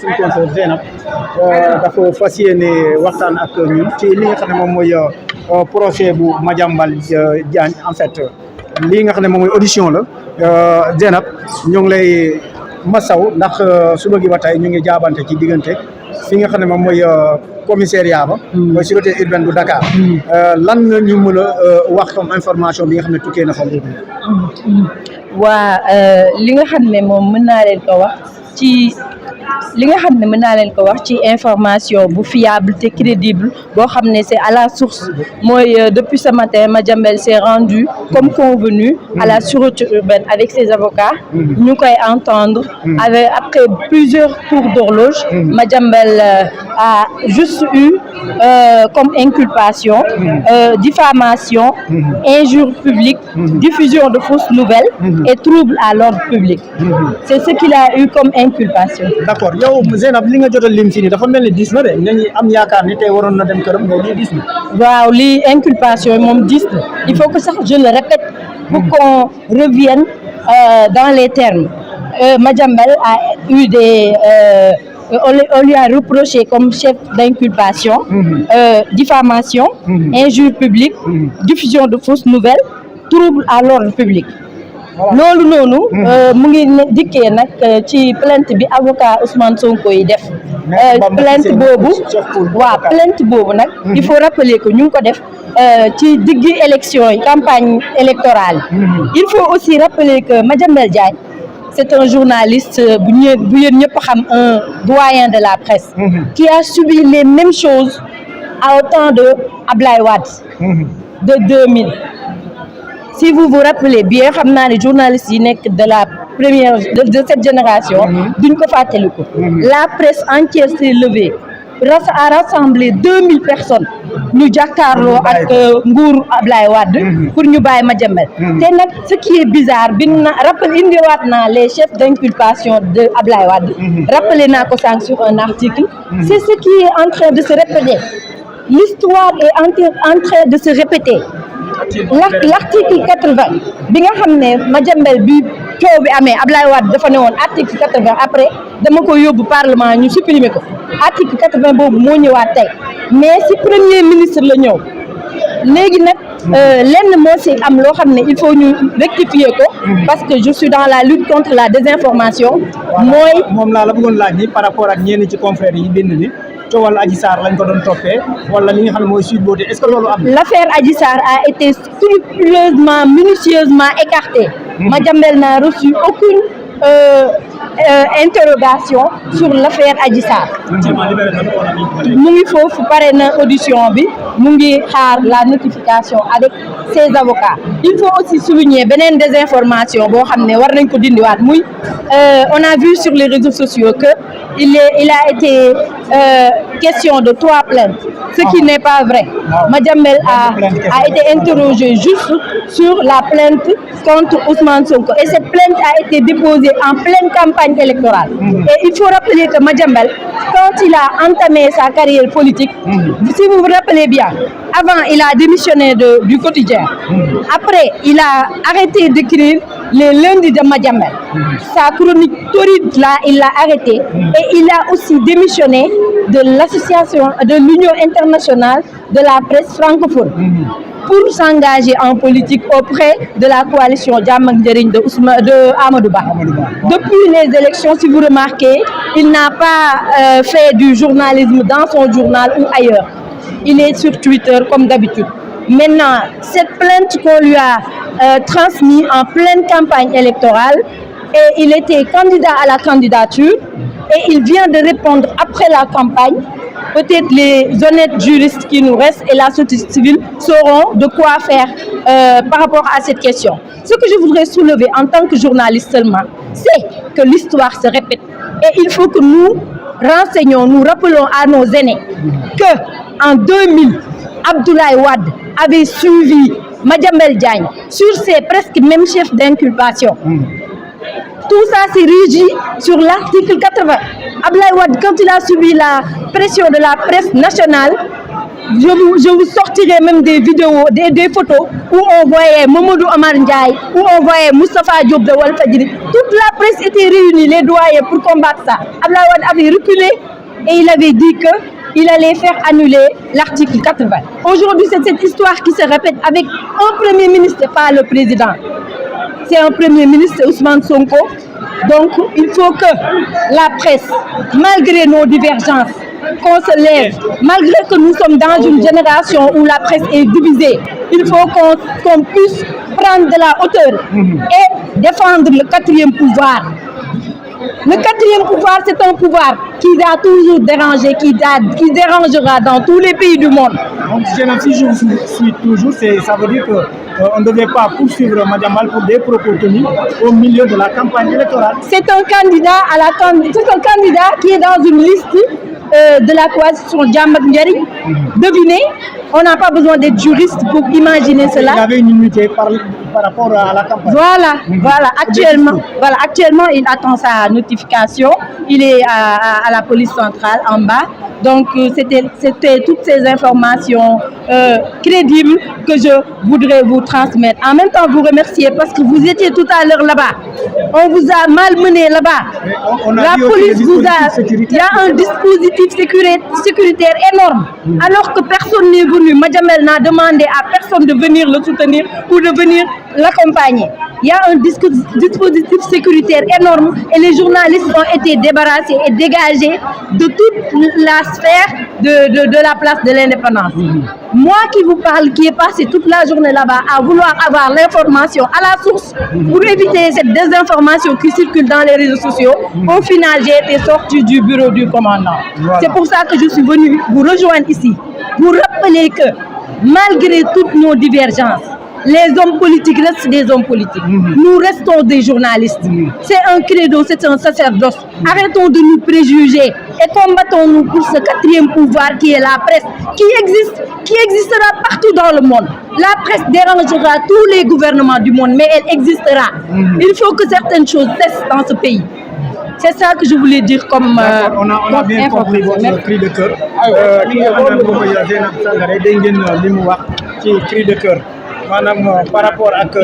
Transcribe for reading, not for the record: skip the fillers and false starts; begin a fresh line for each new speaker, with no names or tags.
suñu conseil Zeynab dafa fas yéene waxtaan ak ñun ci li nga xam ne moom mooy projet bu Madiambal Diagne en fait lii nga xam ne moom mooy audition la Zeynab ñu ngi lay masaw ndax suba gi ba tey ñu ngi jaabante ci diggante fi nga xam ne moom mooy commissariat ba mooy sûreté urbaine bu Dakar lan nga ñu mën a wax comme information bi nga xam ne tukkee na fa léegi
waa li nga xam ne moom mën naa leen ko wax ci information bu fiable te crédible boo xam ne c'est à la source mooy depuis ce matin Madiambal s'est rendu comme convenu à la sûreté urbaine avec ses avocats ñu koy entendre après plusieurs tours d'horloge Madiambal a juste eu comme inculpation diffamation, injure publique, diffusion de fausses nouvelles et trouble à l'ordre public. C'est ce qu'il a eu comme inculpation.
D'accord yow Zeynab li nga jot a lim fii nii dafa mel ni diis na de nañu am yaakaar ni tey waroon na dem këram mais lii diis na.
waaw lii inculpation yi moom diis na il faut que sax je le répète pour qu'on revienne dans les termes. Madiambal a eu des on lui a reproché comme chef d'inculpation diffamation, injure publique, diffusion de fausses nouvelles, trouble à l'ordre public. loolu noonu mu ngi dikkee nag ci plainte bi avocat Ousmane Sonko yi def plainte boobu nag il faut rappeler que ñu ngi ko def ci diggi élection yi campagne électorale il faut aussi rappeler que Madiambal Diagne c'est un journaliste bu yéen ñëpp xam un doyen de la presse qui a subi les mêmes choses au temps de Ablaye Wade de 2000. Si vous vous rappelez bien xam naa ne journalistes yi nekk de la première de cette génération duñ ko fàttaliku la presse entière s'est levée a rassemblé 2000 personnes ñu jàkkaarloo ak nguuru Ablaye Wade pour ñu bàyyi Madiambal te nag ce qui est bizarre bi na rappelé indiwaat naa les chefs d'inculpation de Ablaye Wade rappelé naa ko sànq sur un article c'est ce qui est en train de se répéter l'histoire est en train de se répéter l'article 80 bi nga xam ne Madiambal bi coow bi amee Ablaye Wade dafa ne woon article 80 après dama ko yóbbu parlement ñu supprimer ko article 80 boobu moo ñëwaat tey mais si premier ministre la ñëw léegi nag lenn moo si am loo xam ne il faut ñu rectifier ko parce que je suis dans la lutte contre la désinformation mooy
moom laa la bëggoon laaj ni par rapport ak ñenn ci confrères yi bind ni coowal Adji Sarr lañ ko doon toppee wala li nga xam ne mooy Sweet Beauté est-ce que loolu am
l'affaire Adji Sarr a été scrupuleusement minutieusement écartée Madiambal n'a reçu aucune interrogation sur l'affaire Adji Sarr mu ngi foofu pare na audition bi mu ngi xaar la notification avec ses avocats il faut aussi souligner beneen désinformation boo xam ne war nañ ko dindiwaat muy on a vu sur les réseaux sociaux que il a été question de 3 plaintes ce qui n'est pas vrai Madiambal a été interrogé juste sur la plainte contre Ousmane Sonko et cette plainte a été déposée en pleine campagne électorale et il faut rappeler que Madiambal quand il a entamé sa carrière politique si vous vous rappelez bien avant il a démissionné du quotidien après il a arrêté d'écrire les lundis de Madiambal sa chronique torride là il l'a arrêté et il a aussi démissionné de l'association de l'Union internationale de la presse francophone pour s'engager en politique auprès de la coalition Jàmm ak Njariñ de Amadou Ba. Depuis les élections, si vous remarquez, il n'a pas fait du journalisme dans son journal ou ailleurs. Il est sur Twitter comme d'habitude. Maintenant, cette plainte qu'on lui a transmise en pleine campagne électorale, et il était candidat à la candidature, et il vient de répondre après la campagne. Peut-être les honnêtes juristes qui nous restent et la société civile sauront de quoi faire par rapport à cette question. Ce que je voudrais soulever en tant que journaliste seulement, c'est que l'histoire se répète. Et il faut que nous renseignons, nous rappelons à nos aînés que en 2000, Abdoulaye Wade avait suivi Madiambal Diagne sur ses presque mêmes chefs d'inculpation. Tout ça s'est régi sur l'article 80. Abdoulaye Wade, quand il a subi la pression de la presse nationale, je vous sortirai même des vidéos, des photos où on voyait Mamadou Amar Ndiaye, où on voyait Moustapha Diop de Walfadjri. Toute la presse était réunie, les doyens, pour combattre ça. Abdoulaye Wade avait reculé et il avait dit qu'il allait faire annuler l'article 80. Aujourd'hui, c'est cette histoire qui se répète avec un premier ministre, pas le président. C'est un premier ministre, Ousmane Sonko. Donc, il faut que la presse, malgré nos divergences, qu'on se lève, malgré que nous sommes dans une génération où la presse est divisée, il faut qu'on puisse prendre de la hauteur et défendre le quatrième pouvoir. Le quatrième pouvoir, c'est un pouvoir qui a toujours dérangé, qui dérangera dans tous les pays du monde.
Donc, si je vous suis toujours, ça veut dire qu'on ne devait pas poursuivre Madiambal pour des propos tenus au milieu de la campagne électorale.
C'est un candidat qui est dans une liste de la coalition Jammak Ndiaye. Devinez, on n'a pas besoin d'être juriste pour imaginer cela.
Il avait une immunité par rapport à la campagne.
Voilà, actuellement, il attend sa notification. Il est à la police centrale en bas. Donc, c'était toutes ces informations crédibles que je voudrais vous transmettre. En même temps, vous remercier parce que vous étiez tout à l'heure là-bas. On vous a malmené là-bas. La police vous a... Il y a un dispositif sécuritaire énorme. Alors que personne n'est venu. Madiambal n'a demandé à personne de venir le soutenir ou de venir l'accompagner. Il y a un dispositif sécuritaire énorme et les journalistes ont été débarrassés et dégagés de toute la sphère de la place de l'indépendance. Moi qui vous parle, qui ai passé toute la journée là-bas à vouloir avoir l'information à la source pour éviter cette désinformation qui circule dans les réseaux sociaux, au final j'ai été sorti du bureau du commandant. Voilà. C'est pour ça que je suis venu vous rejoindre ici, vous rappeler que malgré toutes nos divergences, les hommes politiques restent des hommes politiques. Nous restons des journalistes. C'est un credo, c'est un sacerdoce. Arrêtons de nous préjuger et combattons-nous pour ce quatrième pouvoir qui est la presse, qui existera partout dans le monde. La presse dérangera tous les gouvernements du monde, mais elle existera. Il faut que certaines choses cessent dans ce pays. C'est ça que je voulais dire comme
on a bien compris votre cri de cœur. Cri de cœur. Par rapport à ce que